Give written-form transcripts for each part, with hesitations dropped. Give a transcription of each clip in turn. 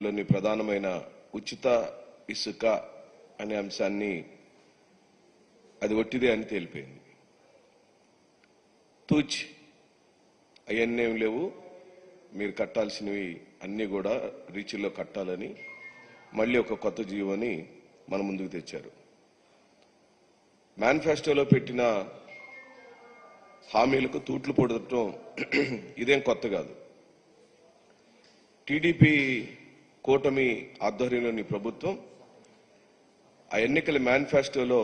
లోని ప్రధానమైన ఉచిత ఇసుక అనే అంశాన్ని అది ఒట్టిదే అని తేలిపోయింది. తూచి అవన్నీ ఏం లేవు, మీరు కట్టాల్సినవి అన్నీ కూడా రీచ్లో కట్టాలని మళ్ళీ ఒక కొత్త జీవోని మన ముందుకు తెచ్చారు. మేనిఫెస్టోలో పెట్టిన హామీలకు తూట్లు పొడటం ఇదేం కొత్త కాదు. టీడీపీ కూటమి ఆధ్వర్యంలోని ప్రభుత్వం ఆ ఎన్నికల మేనిఫెస్టోలో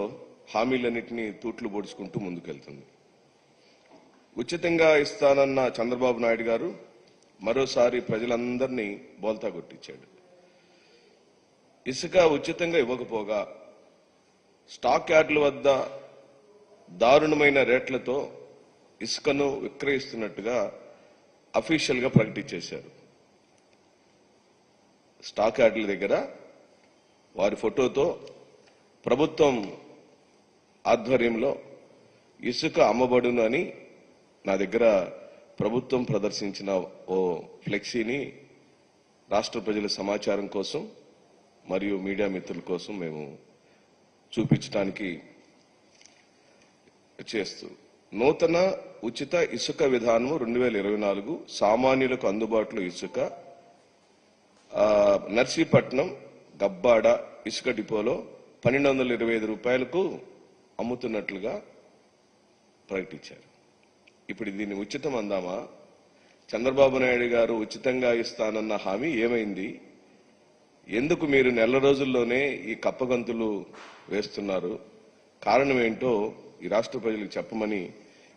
హామీలన్నింటినీ తూట్లు పొడుచుకుంటూ ముందుకెళ్తుంది. ఉచితంగా ఇస్తానన్న చంద్రబాబు నాయుడు గారు మరోసారి ప్రజలందరినీ బోల్తా కొట్టించాడు. ఇసుక ఉచితంగా ఇవ్వకపోగా స్టాక్ యార్డుల వద్ద దారుణమైన రేట్లతో ఇసుకను విక్రయిస్తున్నట్టుగా అఫీషియల్గా ప్రకటించేశారు. స్టాక్ యార్డుల దగ్గర వారి ఫోటోతో ప్రభుత్వం ఆధ్వర్యంలో ఇసుక అమ్మబడును అని నా దగ్గర ప్రభుత్వం ప్రదర్శించిన ఓ ఫ్లెక్సీని రాష్ట్ర ప్రజల సమాచారం కోసం మరియు మీడియా మిత్రుల కోసం మేము చూపించడానికి చేస్తూ నూతన ఉచిత ఇసుక విధానం 2024 సామాన్యులకు అందుబాటులో ఇసుక నర్సీపట్నం గబ్బాడ ఇసుక డిపోలో 1225 రూపాయలకు అమ్ముతున్నట్లుగా ప్రకటించారు. ఇప్పుడు దీన్ని ఉచితం అందామా? చంద్రబాబు నాయుడు గారు ఉచితంగా ఇస్తానన్న హామీ ఏమైంది? ఎందుకు మీరు నెల రోజుల్లోనే ఈ కప్పగంతులు వేస్తున్నారు? కారణం ఏంటో ఈ రాష్ట్ర ప్రజలకు చెప్పమని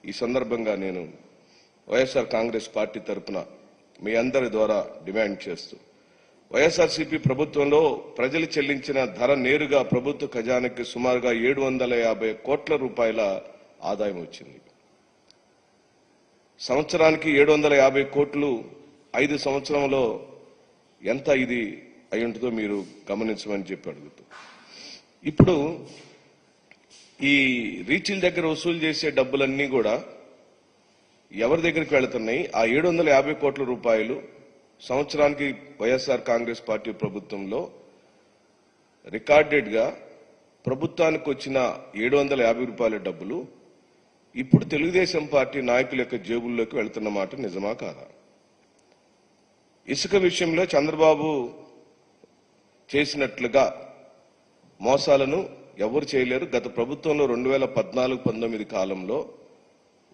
ఈ సందర్భంగా నేను వైఎస్ఆర్ కాంగ్రెస్ పార్టీ తరఫున మీ అందరి ద్వారా డిమాండ్ చేస్తూ, వైఎస్ఆర్సీపీ ప్రభుత్వంలో ప్రజలు చెల్లించిన ధర నేరుగా ప్రభుత్వ ఖజానాకి సుమారుగా 750 కోట్ల రూపాయల ఆదాయం వచ్చింది. సంవత్సరానికి 750 కోట్లు 5 సంవత్సరంలో ఎంత ఇది అయి ఉంటుందో మీరు గమనించమని చెప్పి అడుగుతూ, ఇప్పుడు ఈ రీచ్ల దగ్గర వసూలు చేసే డబ్బులన్నీ కూడా ఎవరి దగ్గరికి వెళుతున్నాయి? ఆ 750 కోట్ల రూపాయలు సంవత్సరానికి వైఎస్ఆర్ కాంగ్రెస్ పార్టీ ప్రభుత్వంలో రికార్డెడ్ గా ప్రభుత్వానికి వచ్చిన 750 రూపాయల డబ్బులు ఇప్పుడు తెలుగుదేశం పార్టీ నాయకుల యొక్క జేబుల్లోకి వెళ్తున్న మాట నిజమా కాదా? ఇసుక విషయంలో చంద్రబాబు చేసినట్లుగా మోసాలను ఎవరు చేయలేరు. గత ప్రభుత్వంలో 2014-19 కాలంలో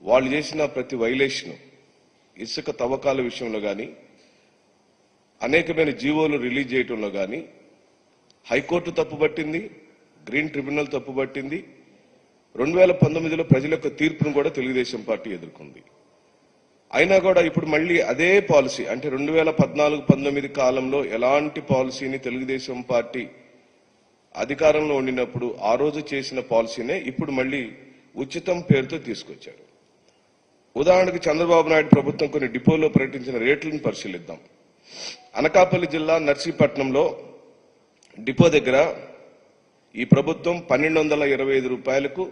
వాళ్ళు చేసిన ప్రతి వైలేషన్, ఇసుక తవ్వకాల విషయంలో కానీ అనేకమైన జీవోలు రిలీజ్ చేయడంలో కానీ హైకోర్టు తప్పుపట్టింది, గ్రీన్ ట్రిబ్యునల్ తప్పుపట్టింది. 2019లో ప్రజల యొక్క తీర్పును కూడా తెలుగుదేశం పార్టీ ఎదుర్కొంది. అయినా కూడా ఇప్పుడు మళ్ళీ అదే పాలసీ, అంటే 2014-19 కాలంలో ఎలాంటి పాలసీని తెలుగుదేశం పార్టీ అధికారంలో ఉండినప్పుడు ఆ రోజు చేసిన పాలసీనే ఇప్పుడు మళ్ళీ ఉచితం పేరుతో తీసుకొచ్చారు. ఉదాహరణకు చంద్రబాబు నాయుడు ప్రభుత్వం కొన్ని డిపోలో ప్రకటించిన రేట్లను పరిశీలిద్దాం. అనకాపల్లి జిల్లా నర్సీపట్నంలో డిపో దగ్గర ఈ ప్రభుత్వం 1225 రూపాయలకు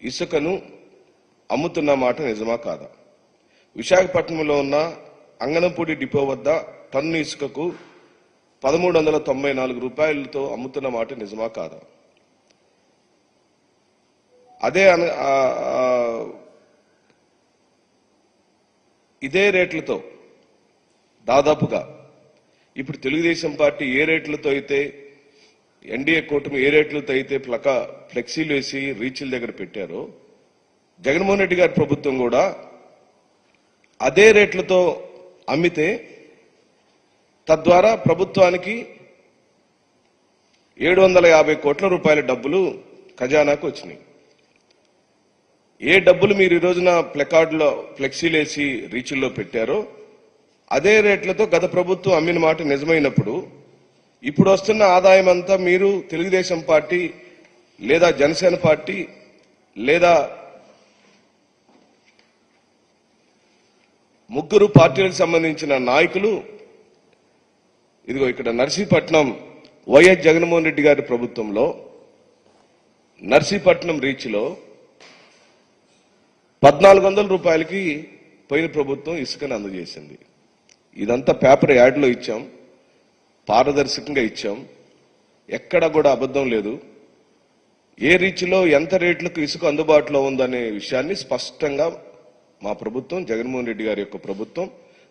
ఇసుకను అమ్ముతున్న మాట నిజమా కాదా? విశాఖపట్నంలో ఉన్న అంగనంపూడి డిపో వద్ద టన్ను ఇసుకకు 1394 రూపాయలతో అమ్ముతున్న మాట నిజమా కాదా? అదే ఇదే రేట్లతో దాదాపుగా ఇప్పుడు తెలుగుదేశం పార్టీ ఏ రేట్లతో అయితే, ఎన్డీఏ కూటమి ఏ రేట్లతో అయితే ఫ్లెక్సీలు వేసి రీచ్ల దగ్గర పెట్టారో, జగన్మోహన్ రెడ్డి గారి ప్రభుత్వం కూడా అదే రేట్లతో అమ్మితే తద్వారా ప్రభుత్వానికి 750 కోట్ల రూపాయల డబ్బులు ఖజానాకు వచ్చినాయి. ఏ డబ్బులు మీరు ఈ రోజున ప్లకార్డులో ఫ్లెక్సీలేసి రీచ్ల్లో పెట్టారో అదే రేట్లతో గత ప్రభుత్వం అమ్మిన మాట నిజమైనప్పుడు ఇప్పుడు వస్తున్న ఆదాయం అంతా మీరు తెలుగుదేశం పార్టీ లేదా జనసేన పార్టీ లేదా ముగ్గురు పార్టీలకు సంబంధించిన నాయకులు ఇదిగో ఇక్కడ నర్సీపట్నం వైఎస్ జగన్మోహన్ రెడ్డి గారి ప్రభుత్వంలో నర్సీపట్నం రీచ్లో 1400 రూపాయలకి పోయిన ప్రభుత్వం ఇసుకను అందజేసింది. ఇదంతా పేపర్ యాడ్లో ఇచ్చాం. పారదర్శకంగా ఇచ్చాం. ఎక్కడ కూడా అబద్ధం లేదు. ఏ రీచ్లో ఎంత రేట్లకు ఇసుక అందుబాటులో ఉందనే విషయాన్ని స్పష్టంగా మా ప్రభుత్వం, జగన్మోహన్ రెడ్డి గారి యొక్క ప్రభుత్వం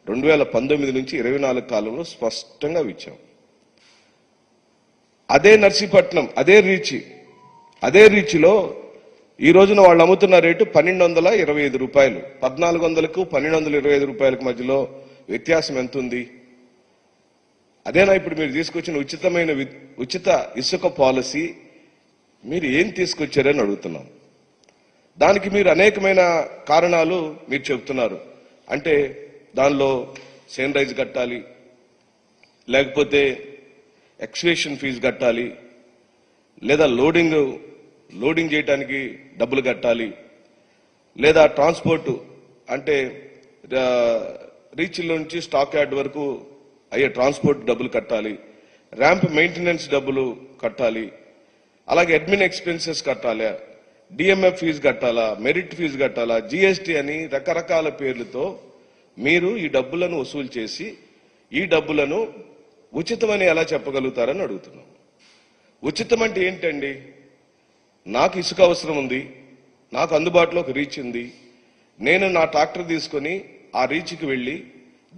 2019 నుంచి 24 కాలంలో స్పష్టంగా ఇచ్చాం. అదే నర్సీపట్నం, అదే రీచ్లో ఈ రోజున వాళ్ళు అమ్ముతున్న రేటు 1225 రూపాయలు. 1400కు 1225 రూపాయలకు మధ్యలో వ్యత్యాసం ఎంత ఉంది? అదేనా ఇప్పుడు మీరు తీసుకొచ్చిన ఉచిత ఇసుక పాలసీ? మీరు ఏం తీసుకొచ్చారని అడుగుతున్నాం. దానికి మీరు అనేకమైన కారణాలు మీరు చెబుతున్నారు. అంటే దానిలో సేన్ రైజ్ కట్టాలి, లేకపోతే ఎక్స్వేషన్ ఫీజు కట్టాలి, లేదా లోడింగ్ చేయడానికి డబ్బులు కట్టాలి, లేదా ట్రాన్స్పోర్ట్ అంటే రీచ్లో నుంచి స్టాక్ యార్డ్ వరకు అయ్యే ట్రాన్స్పోర్ట్ డబ్బులు కట్టాలి, ర్యాంప్ మెయింటెనెన్స్ డబ్బులు కట్టాలి, అలాగే అడ్మిన్ ఎక్స్పెన్సెస్ కట్టాలి, డిఎంఎఫ్ ఫీజు కట్టాలా, మెరిట్ ఫీజు కట్టాలా, జిఎస్టీ అని రకరకాల పేర్లతో మీరు ఈ డబ్బులను వసూలు చేసి ఈ డబ్బులను ఉచితమని ఎలా చెప్పగలుగుతారని అడుగుతున్నాం. ఉచితం అంటే ఏంటండి? నాకు ఇసుక అవసరం ఉంది, నాకు అందుబాటులో ఒక రీచ్ ఉంది, నేను నా ట్రాక్టర్ తీసుకొని ఆ రీచ్కి వెళ్ళి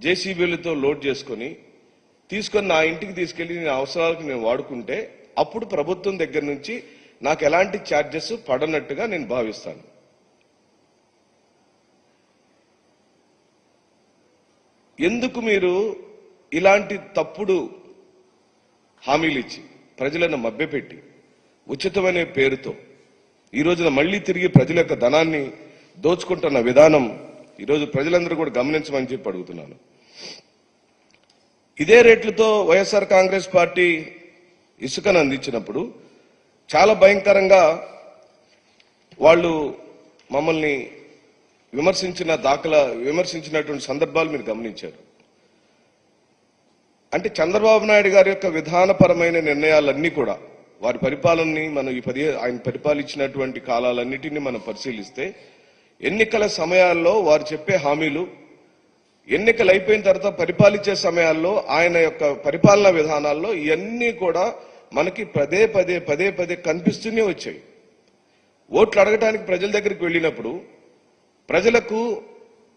జేసీబీలతో లోడ్ తీసుకొని నా ఇంటికి తీసుకెళ్లి నా అవసరాలకు నేను వాడుకుంటే అప్పుడు ప్రభుత్వం దగ్గర నుంచి నాకు ఎలాంటి ఛార్జెస్ పడనట్టుగా నేను భావిస్తాను. ఎందుకు మీరు ఇలాంటి తప్పుడు హామీలు ఇచ్చి ప్రజలను మభ్యపెట్టి ఉచితమనే పేరుతో ఈ రోజున మళ్లీ తిరిగి ప్రజల యొక్క ధనాన్ని దోచుకుంటున్న విధానం ఈరోజు ప్రజలందరూ కూడా గమనించమని చెప్పి అడుగుతున్నాను. ఇదే రేట్లతో వైఎస్ఆర్ కాంగ్రెస్ పార్టీ ఇసుకను అందించినప్పుడు చాలా భయంకరంగా వాళ్ళు మమ్మల్ని విమర్శించినటువంటి సందర్భాలు మీరు గమనించారు. అంటే చంద్రబాబు నాయుడు గారి యొక్క విధానపరమైన నిర్ణయాలన్నీ కూడా వారి పరిపాలనని మనం ఆయన పరిపాలించినటువంటి కాలాలన్నిటినీ మనం పరిశీలిస్తే ఎన్నికల సమయాల్లో వారు చెప్పే హామీలు, ఎన్నికలు అయిపోయిన తర్వాత పరిపాలించే సమయాల్లో ఆయన యొక్క పరిపాలనా విధానాల్లో ఇవన్నీ కూడా మనకి పదే పదే కనిపిస్తూనే వచ్చాయి. ఓట్లు అడగటానికి ప్రజల దగ్గరికి వెళ్ళినప్పుడు ప్రజలకు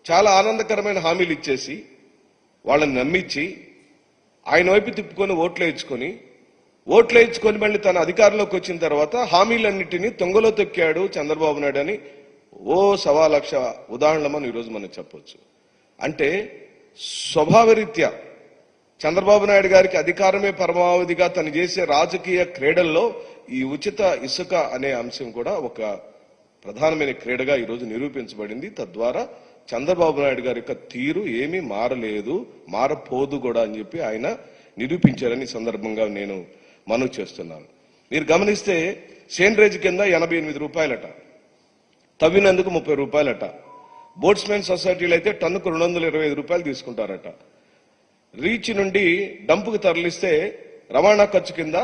చాలా ఆనందకరమైన హామీలు ఇచ్చేసి వాళ్ళని నమ్మించి ఆయన వైపు తిప్పుకొని ఓట్లు వేయించుకొని మళ్ళీ తన అధికారంలోకి వచ్చిన తర్వాత హామీలన్నింటినీ తొంగలో తొక్కాడు చంద్రబాబు నాయుడు అని 1,00,000 ఉదాహరణలను ఈరోజు మనం చెప్పొచ్చు. అంటే స్వభావరీత్యా చంద్రబాబు నాయుడు గారికి అధికారమే పరమావధిగా తను చేసే రాజకీయ క్రీడల్లో ఈ ఉచిత ఇసుక అనే అంశం కూడా ఒక ప్రధానమైన క్రీడగా ఈరోజు నిరూపించబడింది. తద్వారా చంద్రబాబు నాయుడు గారి యొక్క తీరు ఏమీ మారలేదు, మారపోదు కూడా అని చెప్పి ఆయన నిరూపించారని సందర్భంగా నేను మనవి చేస్తున్నాను. మీరు గమనిస్తే సేన్ రేజ్ కింద 88 రూపాయలట, తవ్వినందుకు 30 రూపాయలట, బోట్స్మెన్ సొసైటీలు అయితే టన్నుకు 225 రూపాయలు తీసుకుంటారట, రీచ్ నుండి డంపుకు తరలిస్తే రవాణా ఖర్చు కింద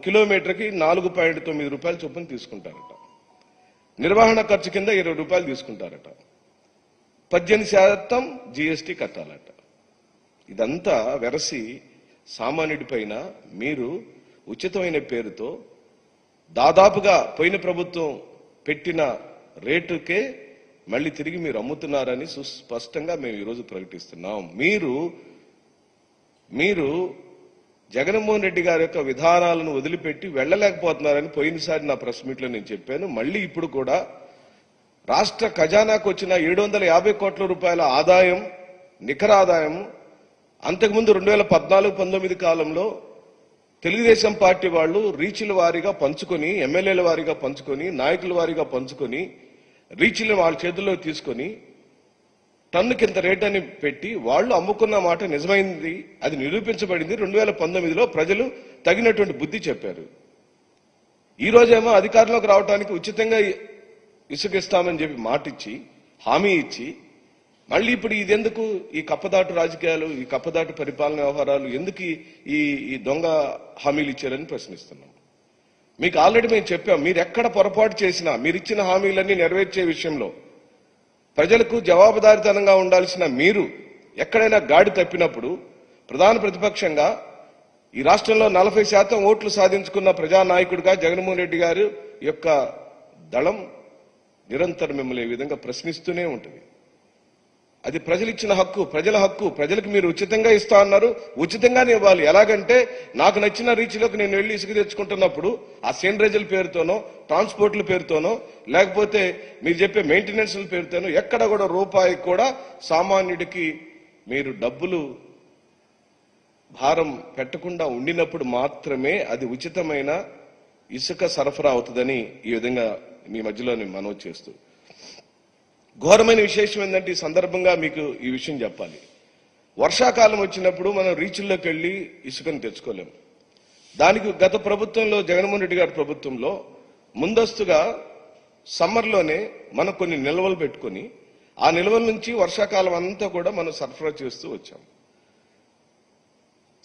కిలోమీటర్కి 4.9 రూపాయల చొప్పున తీసుకుంటారట, నిర్వహణ ఖర్చు కింద 20 రూపాయలు తీసుకుంటారట, 18% జీఎస్టీ కట్టాలట. ఇదంతా వెరసి సామాన్యుడి పైన మీరు ఉచితమైన పేరుతో దాదాపుగా పోయిన ప్రభుత్వం పెట్టిన రేటుకే మళ్ళీ తిరిగి మీరు అమ్ముతున్నారని సుస్పష్టంగా మేము ఈరోజు ప్రకటిస్తున్నాం. మీరు జగన్మోహన్ రెడ్డి గారి యొక్క విధానాలను వదిలిపెట్టి వెళ్ళలేకపోతున్నారని పోయినసారి నా ప్రెస్ మీట్లో నేను చెప్పాను. మళ్ళీ ఇప్పుడు కూడా రాష్ట్ర ఖజానాకు వచ్చిన 750 కోట్ల రూపాయల ఆదాయం, నికర ఆదాయం అంతకుముందు 2014-19 కాలంలో తెలుగుదేశం పార్టీ వాళ్ళు రీచ్ల వారీగా పంచుకొని, ఎమ్మెల్యేల వారీగా పంచుకొని, నాయకుల వారీగా పంచుకొని, రీచ్లను వాళ్ళ చేతుల్లో తీసుకొని టన్నుకింత రేట్ అని పెట్టి వాళ్ళు అమ్ముకున్న మాట నిజమైంది, అది నిరూపించబడింది. 2019లో ప్రజలు తగినటువంటి బుద్ధి చెప్పారు. ఈ రోజేమో అధికారంలోకి రావడానికి ఉచితంగా ఇసుక ఇస్తామని చెప్పి మాటిచ్చి, హామీ ఇచ్చి, మళ్ళీ ఇప్పుడు ఇదెందుకు ఈ కప్పదాటు రాజకీయాలు, ఈ కప్పదాటు పరిపాలన వ్యవహారాలు ఎందుకు ఈ దొంగ హామీలు ఇచ్చారని ప్రశ్నిస్తున్నాం. మీకు ఆల్రెడీ మేము చెప్పాం, మీరు ఎక్కడ పొరపాటు చేసినా మీరు ఇచ్చిన హామీలన్నీ నెరవేర్చే విషయంలో ప్రజలకు జవాబుదారీతనంగా ఉండాల్సిన మీరు ఎక్కడైనా గాడి తప్పినప్పుడు ప్రధాన ప్రతిపక్షంగా ఈ రాష్ట్రంలో 40% ఓట్లు సాధించుకున్న ప్రజానాయకుడిగా జగన్మోహన్ రెడ్డి గారు యొక్క దళం నిరంతరం మిమ్మల్ని ఈ విధంగా ప్రశ్నిస్తూనే ఉంటుంది. అది ప్రజలు ఇచ్చిన హక్కు, ప్రజల హక్కు. ప్రజలకు మీరు ఉచితంగా ఇస్తా అన్నారు, ఉచితంగానే ఇవ్వాలి. ఎలాగంటే నాకు నచ్చిన రీచ్లోకి నేను వెళ్ళి ఇసుక తెచ్చుకుంటున్నప్పుడు ఆ సేంద్రేజల పేరుతోనో, ట్రాన్స్పోర్ట్ల పేరుతోనో, లేకపోతే మీరు చెప్పే మెయింటెనెన్స్ల పేరుతోనో ఎక్కడ కూడా రూపాయి కూడా సామాన్యుడికి మీరు డబ్బులు భారం పెట్టకుండా ఉండినప్పుడు మాత్రమే అది ఉచితమైన ఇసుక సరఫరా అవుతుందని ఈ విధంగా మీ మధ్యలో నేను మనవి చేస్తూ, ఘోరమైన విశేషం ఏంటంటే ఈ సందర్భంగా మీకు ఈ విషయం చెప్పాలి. వర్షాకాలం వచ్చినప్పుడు మనం రీచుల్లోకి వెళ్ళి ఇసుకను తెచ్చుకోలేము. దానికి గత ప్రభుత్వంలో, జగన్మోహన్ రెడ్డి గారి ప్రభుత్వంలో ముందస్తుగా సమ్మర్లోనే మనం కొన్ని నిల్వలు పెట్టుకొని ఆ నిల్వల నుంచి వర్షాకాలం అంతా కూడా మనం సరఫరా చేస్తూ వచ్చాం.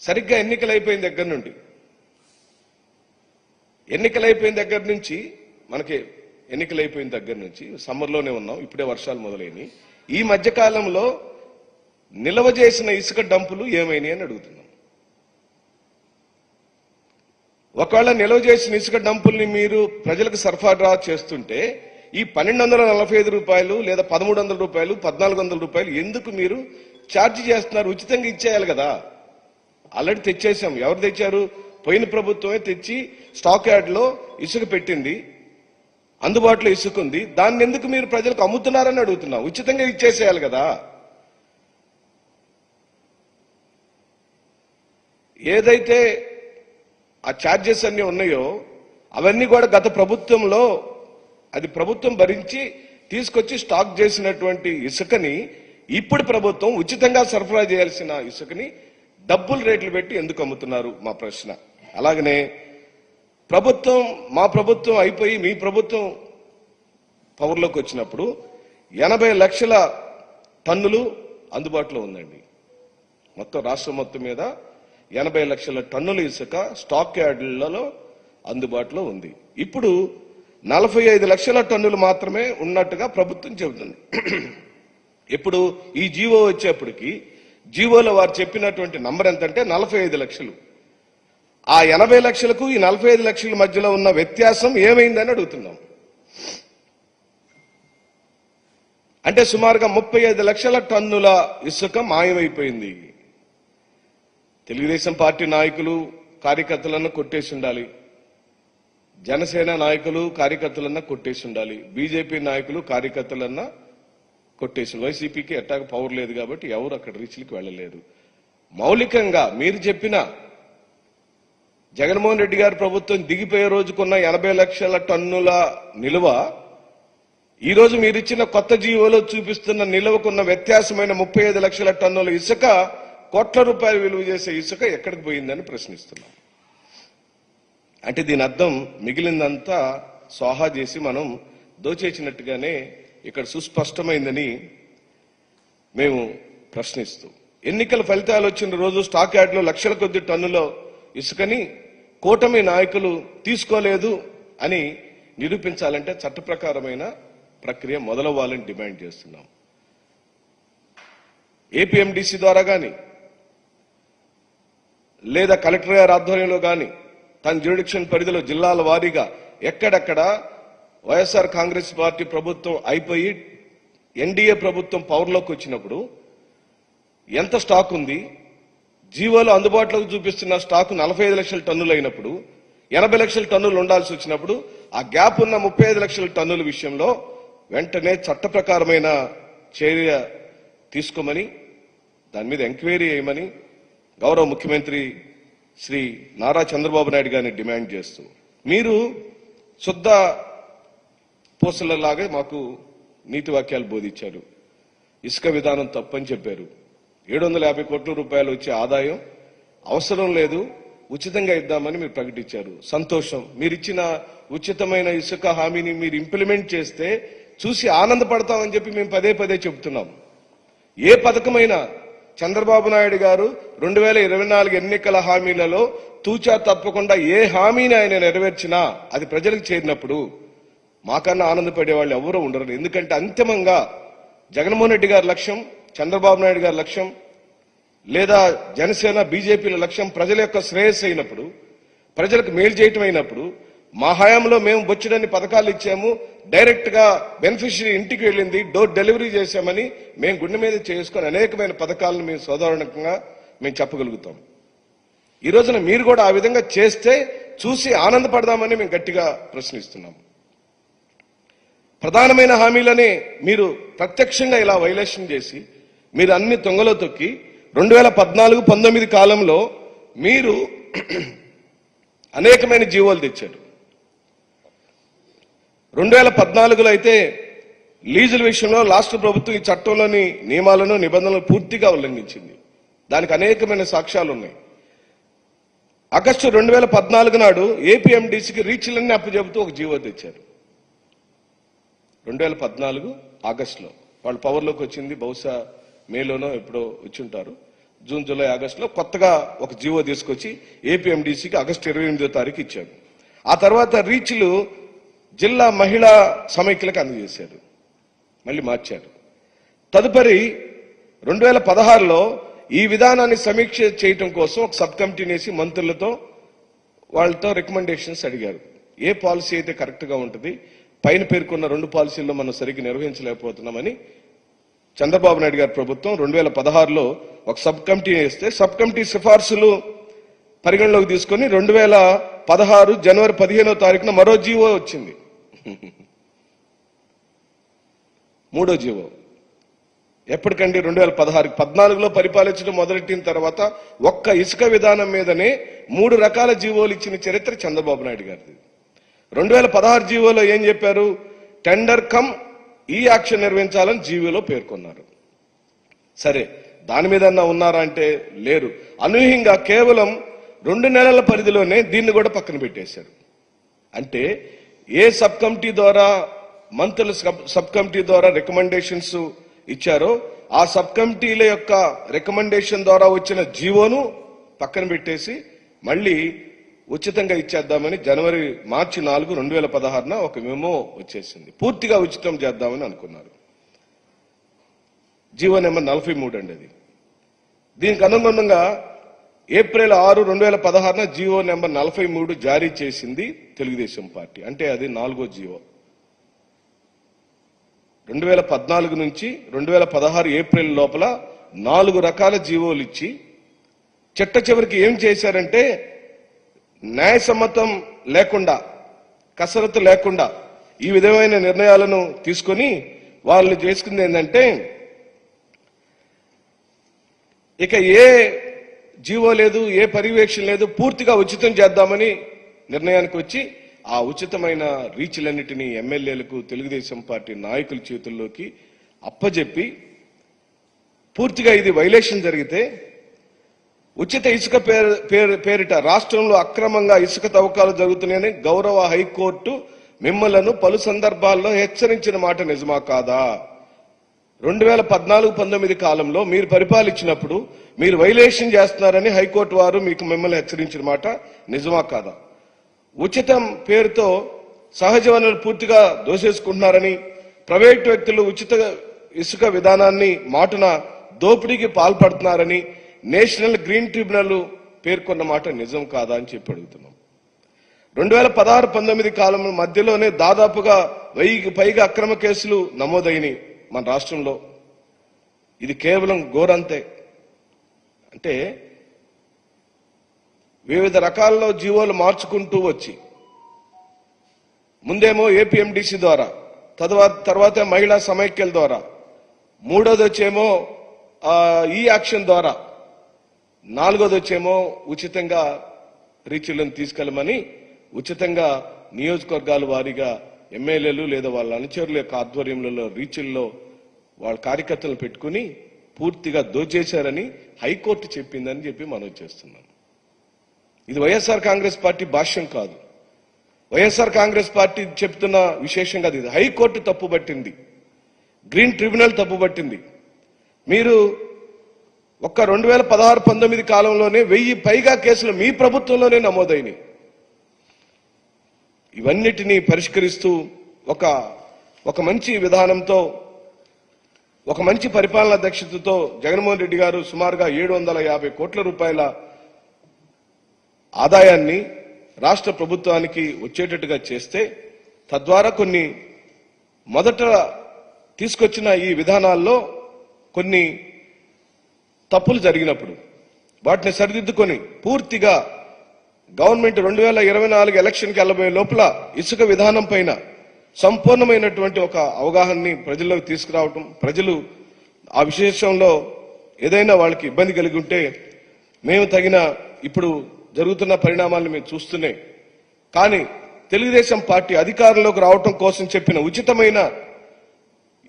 సరిగ్గా ఎన్నికలైపోయిన దగ్గర నుంచి మనకి ఎన్నికలైపోయిన దగ్గర నుంచి సమ్మర్లోనే ఉన్నాం, ఇప్పుడే వర్షాలు మొదలైనవి. ఈ మధ్యకాలంలో నిల్వ చేసిన ఇసుక డంపులు ఏమైనాయి అని అడుగుతున్నాం. ఒకవేళ నిల్వ చేసిన ఇసుక డంపుల్ని మీరు ప్రజలకు సరఫరా చేస్తుంటే ఈ 1245 రూపాయలు లేదా 1300 రూపాయలు, 1400 రూపాయలు ఎందుకు మీరు ఛార్జ్ చేస్తున్నారు? ఉచితంగా ఇచ్చేయాలి కదా. ఆల్రెడీ తెచ్చేసాం. ఎవరు తెచ్చారు? పోయిన ప్రభుత్వమే తెచ్చి స్టాక్ యార్డ్లో ఇసుక పెట్టింది, అందుబాటులో ఇసుక ఉంది. దాన్ని ఎందుకు మీరు ప్రజలకు అమ్ముతున్నారని అడుగుతున్నాం. ఉచితంగా ఇచ్చేసేయాలి కదా. ఏదైతే ఆ ఛార్జెస్ అన్ని ఉన్నాయో అవన్నీ కూడా గత ప్రభుత్వంలో అది ప్రభుత్వం భరించి తీసుకొచ్చి స్టాక్ చేసినటువంటి ఇసుకని ఇప్పుడు ప్రభుత్వం ఉచితంగా సరఫరా చేయాల్సిన ఇసుకని డబ్బులు రేట్లు పెట్టి ఎందుకు అమ్ముతున్నారు మా ప్రశ్న. అలాగనే మా ప్రభుత్వం అయిపోయి మీ ప్రభుత్వం పవర్లోకి వచ్చినప్పుడు 80 లక్షల టన్నులు అందుబాటులో ఉందండి. మొత్తం రాష్ట్రం మొత్తం మీద 80 లక్షల టన్నుల ఇసుక స్టాక్ యార్డులలో అందుబాటులో ఉంది. ఇప్పుడు 45 లక్షల టన్నులు మాత్రమే ఉన్నట్టుగా ప్రభుత్వం చెబుతుంది. ఇప్పుడు ఈ జీవో వచ్చేప్పటికి జీవోలో వారు చెప్పినటువంటి నంబర్ ఎంతంటే 45 లక్షలు. ఆ 80 లక్షలకు ఈ 45 లక్షల మధ్యలో ఉన్న వ్యత్యాసం ఏమైందని అడుగుతున్నాం. అంటే సుమారుగా 35 లక్షల టన్నుల ఇసుక మాయమైపోయింది. తెలుగుదేశం పార్టీ నాయకులు కార్యకర్తలను కొట్టేసి ఉండాలి, జనసేన నాయకులు కార్యకర్తలన్నా కొట్టేసి ఉండాలి, బీజేపీ నాయకులు కార్యకర్తలన్నా కొట్టేసి. వైసీపీకి ఎట్టాగ పవర్ లేదు కాబట్టి ఎవరు అక్కడ రీచ్లకు వెళ్ళలేరు. మౌలికంగా మీరు చెప్పిన జగన్మోహన్ రెడ్డి గారి ప్రభుత్వం దిగిపోయే రోజుకున్న 80 లక్షల టన్నుల నిల్వ ఈ రోజు మీరిచ్చిన కొత్త జీవోలో చూపిస్తున్న నిల్వకున్న వ్యత్యాసమైన 35 లక్షల టన్నుల ఇసుక, కోట్ల రూపాయలు విలువ చేసే ఇసుక ఎక్కడికి పోయిందని ప్రశ్నిస్తున్నాం. అంటే దీని అర్థం మిగిలిందంతా స్వాహా చేసి మనం దోచేసినట్టుగానే ఇక్కడ సుస్పష్టమైందని మేము ప్రశ్నిస్తూ, ఎన్నికల ఫలితాలు వచ్చిన రోజు స్టాక్ యార్డ్లో లక్షల కొద్ది టన్నుల ఇసుకని కూటమి నాయకులు తీసుకోలేదు అని నిరూపించాలంటే చట్ట ప్రకారమైన ప్రక్రియ మొదలవ్వాలని డిమాండ్ చేస్తున్నాం. ఏపీఎండిసి ద్వారా కానీ లేదా కలెక్టర్ గారి ఆధ్వర్యంలో కానీ తన జ్యూరిడిక్షన్ పరిధిలో జిల్లాల వారీగా ఎక్కడెక్కడ వైఎస్ఆర్ కాంగ్రెస్ పార్టీ ప్రభుత్వం అయిపోయి ఎన్డీఏ ప్రభుత్వం పవర్లోకి వచ్చినప్పుడు ఎంత స్టాక్ ఉంది, జీవోలో అందుబాటులోకి చూపిస్తున్న స్టాక్ 45 లక్షల టన్నులు అయినప్పుడు 80 లక్షల టన్నులు ఉండాల్సి వచ్చినప్పుడు ఆ గ్యాప్ ఉన్న 35 లక్షల టన్నుల విషయంలో వెంటనే చట్ట ప్రకారమైన చర్య తీసుకోమని, దాని మీద ఎంక్వైరీ చేయమని గౌరవ ముఖ్యమంత్రి శ్రీ నారా చంద్రబాబు నాయుడు గారిని డిమాండ్ చేస్తూ, మీరు శుద్ధ పూసలలాగా మాకు నీతి వాక్యాలు బోధించారు. ఇసుక విధానం తప్పని చెప్పారు. 750 కోట్ల రూపాయలు వచ్చే ఆదాయం అవసరం లేదు, ఉచితంగా ఇద్దామని మీరు ప్రకటించారు. సంతోషం. మీరిచ్చిన ఉచితమైన ఇసుక హామీని మీరు ఇంప్లిమెంట్ చేస్తే చూసి ఆనందపడతామని చెప్పి మేము పదే పదే చెబుతున్నాం. ఏ పథకమైనా చంద్రబాబు నాయుడు గారు 2024 ఎన్నికల హామీలలో తూచా తప్పకుండా ఏ హామీని ఆయన నెరవేర్చినా అది ప్రజలకు చేరినప్పుడు మాకన్నా ఆనందపడే వాళ్ళు ఎవరూ ఉండరు. ఎందుకంటే అంతిమంగా జగన్మోహన్ రెడ్డి గారి లక్ష్యం, చంద్రబాబు నాయుడు గారి లక్ష్యం లేదా జనసేన బీజేపీల లక్ష్యం ప్రజల యొక్క శ్రేయస్సు అయినప్పుడు, ప్రజలకు మేలు చేయటం అయినప్పుడు, మా హయాంలో మేము బొచ్చడన్ని పథకాలు ఇచ్చాము, డైరెక్ట్ గా బెనిఫిషియరీ ఇంటికి వెళ్ళింది, డోర్ డెలివరీ చేశామని మేము గుండె మీద చేసుకుని అనేకమైన పథకాలను మేము సాధారణంగా మేము చెప్పగలుగుతాం. ఈ రోజున మీరు కూడా ఆ విధంగా చేస్తే చూసి ఆనందపడదామని మేము గట్టిగా ప్రశ్నిస్తున్నాం. ప్రధానమైన హామీలని మీరు ప్రత్యక్షంగా ఇలా వైలేషన్ చేసి మీరు అన్ని తొంగలో తొక్కి 2014-19 కాలంలో మీరు అనేకమైన జీవోలు తెచ్చారు. 2014లో అయితే లీజుల విషయంలో రాష్ట్ర ప్రభుత్వం ఈ చట్టంలోని నియమాలను నిబంధనలు పూర్తిగా ఉల్లంఘించింది. దానికి అనేకమైన సాక్ష్యాలు ఉన్నాయి. ఆగస్టు 2014 నాడు ఏపీఎండీసీకి రీచ్లన్నీ అప్పచెబుతూ ఒక జీవో తెచ్చారు. 2014 ఆగస్టులో వాళ్ళు పవర్లోకి వచ్చింది, బహుశా మేలోనో ఎప్పుడో వచ్చుంటారు. జూన్, జూలై, ఆగస్టులో కొత్తగా ఒక జీవో తీసుకొచ్చి ఏపీఎండీసీకి ఆగస్టు 28వ తారీఖు ఇచ్చారు. ఆ తర్వాత రీచ్లు జిల్లా మహిళా సమైక్యలకు అందజేశారు, మళ్ళీ మార్చారు. తదుపరి 2016లో ఈ విధానాన్ని సమీక్ష చేయటం కోసం ఒక సబ్ కమిటీని వేసి మంత్రులతో వాళ్ళతో రికమెండేషన్స్ అడిగారు. ఏ పాలసీ అయితే కరెక్ట్ గా ఉంటుంది, పైన పేర్కొన్న 2 పాలసీల్లో మనం సరిగ్గా నిర్వహించలేకపోతున్నామని చంద్రబాబు నాయుడు గారి ప్రభుత్వం 2016లో ఒక సబ్ కమిటీ వేస్తే సబ్ కమిటీ సిఫార్సులు పరిగణలోకి తీసుకొని 2016 జనవరి 15వ తారీఖున మరో జీవో వచ్చింది, 3వ జీవో. ఎప్పటికండి? 2014లో పరిపాలించడం మొదలెట్టిన తర్వాత ఒక్క ఇసుక విధానం మీదనే 3 రకాల జీవోలు ఇచ్చిన చరిత్ర చంద్రబాబు నాయుడు గారిది. 2016 జీవోలో ఏం చెప్పారు? టెండర్ కమ్ ఈ యాక్షన్ నిర్వహించాలని జీవోలో పేర్కొన్నారు. సరే, దాని మీద ఉన్నారా అంటే లేరు. అనూహ్యంగా కేవలం 2 నెలల పరిధిలోనే దీన్ని కూడా పక్కన పెట్టేశారు. అంటే ఏ సబ్ కమిటీ ద్వారా మంత్రుల సబ్ కమిటీ ద్వారా రికమెండేషన్స్ ఇచ్చారో ఆ సబ్ కమిటీల యొక్క రికమెండేషన్ ద్వారా వచ్చిన జీవోను పక్కన పెట్టేసి మళ్ళీ ఉచితంగా ఇచ్చేద్దామని మార్చి 4, 2016 ఒక మెమో వచ్చేసింది. పూర్తిగా ఉచితం చేద్దామని అనుకున్నారు. జీవో నెంబర్ 43 అండి అది. దీనికి అనుగుణంగా ఏప్రిల్ 6, 2016 జీవో నెంబర్ 43 జారీ చేసింది తెలుగుదేశం పార్టీ. అంటే అది 4వ జీవో. 2014 నుంచి 2016 ఏప్రిల్ లోపల 4 రకాల జీవోలు ఇచ్చి చిట్ట చివరికి ఏం చేశారంటే న్యాయసమ్మతం లేకుండా, కసరత్తు లేకుండా ఈ విధమైన నిర్ణయాలను తీసుకొని వాళ్ళు చేసుకుంది ఏంటంటే ఇక ఏ జీవో లేదు, ఏ పర్యవేక్షణ లేదు, పూర్తిగా ఉచితం చేద్దామని నిర్ణయానికి వచ్చి ఆ ఉచితమైన రీచ్లన్నిటినీ ఎమ్మెల్యేలకు, తెలుగుదేశం పార్టీ నాయకుల చేతుల్లోకి అప్పజెప్పి పూర్తిగా ఇది వైలేషన్ జరిగితే ఉచిత ఇసుక పేరిట రాష్ట్రంలో అక్రమంగా ఇసుక తవ్వకాలు జరుగుతున్నాయని గౌరవ హైకోర్టు మిమ్మలను పలు సందర్భాల్లో హెచ్చరించిన మాట నిజమా కాదా? 2014-19 కాలంలో మీరు పరిపాలించినప్పుడు మీరు వైలేషన్ చేస్తున్నారని హైకోర్టు వారు మిమ్మల్ని హెచ్చరించిన మాట నిజమా కాదా? ఉచితం పేరుతో సహజ వనరులు పూర్తిగా దోసేసుకుంటున్నారని, ప్రైవేటు వ్యక్తులు ఉచిత ఇసుక విధానాన్ని మాటున దోపిడీకి పాల్పడుతున్నారని నేషనల్ గ్రీన్ ట్రిబ్యునల్ పేర్కొన్న మాట నిజం కాదా అని చెప్పి అడుగుతున్నాం. 2016-19 కాలం మధ్యలోనే దాదాపుగా 1000కి పైగా అక్రమ కేసులు నమోదైనవి మన రాష్ట్రంలో. ఇది కేవలం గోరంతే. అంటే వివిధ రకాల్లో జీవోలు మార్చుకుంటూ వచ్చి ముందేమో ఏపీఎండీసీ ద్వారా, తర్వాత మహిళా సమైక్యల ద్వారా, మూడోది వచ్చేమో ఈ యాక్షన్ ద్వారా, నాలుగోది వచ్చేమో ఉచితంగా రీచ్లను తీసుకెళ్లమని ఉచితంగా నియోజకవర్గాల వారీగా ఎమ్మెల్యేలు లేదా వాళ్ళ అనుచరుల యొక్క ఆధ్వర్యంలో రీచ్ల్లో వాళ్ళ కార్యకర్తలను పెట్టుకుని పూర్తిగా దోచేశారని హైకోర్టు చెప్పిందని చెప్పి మనం చేస్తున్నాం. ఇది వైఎస్ఆర్ కాంగ్రెస్ పార్టీ భాష్యం కాదు. వైఎస్ఆర్ కాంగ్రెస్ పార్టీ చెప్తున్న విశేషం కాదు. ఇది హైకోర్టు తప్పుబట్టింది, గ్రీన్ ట్రిబ్యునల్ తప్పుబట్టింది. మీరు ఒక్క 2016-19 కాలంలోనే 1000 పైగా కేసులు మీ ప్రభుత్వంలోనే నమోదైనవి. ఇవన్నిటినీ పరిష్కరిస్తూ ఒక మంచి విధానంతో ఒక మంచి పరిపాలనా దక్షతతో జగన్మోహన్ రెడ్డి గారు సుమారుగా 750 కోట్ల రూపాయల ఆదాయాన్ని రాష్ట్ర ప్రభుత్వానికి వచ్చేటట్టుగా చేస్తే, తద్వారా కొన్ని మొదట తీసుకొచ్చిన ఈ విధానాల్లో కొన్ని తప్పులు జరిగినప్పుడు వాటిని సరిదిద్దుకొని పూర్తిగా గవర్నమెంట్ 2024 ఎలక్షన్కి వెళ్ళబోయే లోపల ఇసుక విధానం పైన సంపూర్ణమైనటువంటి ఒక అవగాహనని ప్రజల్లోకి తీసుకురావటం, ప్రజలు ఆ విశేషంలో ఏదైనా వాళ్ళకి ఇబ్బంది కలిగి ఉంటే మేము తగిన ఇప్పుడు జరుగుతున్న పరిణామాలను మేము చూస్తున్నాయి. కానీ తెలుగుదేశం పార్టీ అధికారంలోకి రావటం కోసం చెప్పిన ఉచితమైన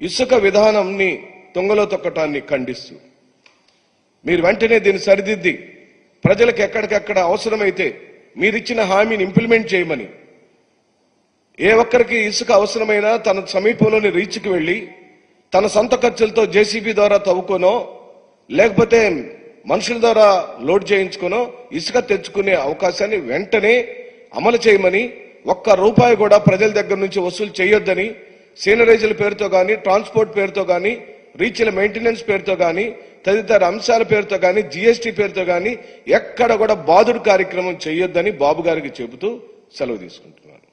ఇసుక విధానంని తుంగలో తొక్కటాన్ని ఖండిస్తూ మీరు వెంటనే దీన్ని సరిదిద్ది ప్రజలకు ఎక్కడికెక్కడ అవసరమైతే మీరిచ్చిన హామీని ఇంప్లిమెంట్ చేయమని, ఏ ఒక్కరికి ఇసుక అవసరమైనా తన సమీపంలోని రీచ్కి వెళ్లి తన సొంత ఖర్చులతో జేసీబీ ద్వారా తవ్వుకోనో లేకపోతే మనుషుల ద్వారా లోడ్ చేయించుకోనో ఇసుక తెచ్చుకునే అవకాశాన్ని వెంటనే అమలు చేయమని, ఒక్క రూపాయి కూడా ప్రజల దగ్గర నుంచి వసూలు చేయొద్దని, సీనరేజీల పేరుతో కానీ, ట్రాన్స్పోర్ట్ పేరుతో కానీ, రీచ్ల మెయింటెనెన్స్ పేరుతో కానీ, తదితర అంశాల పేరుతో కానీ, జీఎస్టీ పేరుతో కానీ ఎక్కడ కూడా బాదుడు కార్యక్రమం చేయొద్దని బాబు గారికి చెబుతూ సెలవు తీసుకుంటున్నాను.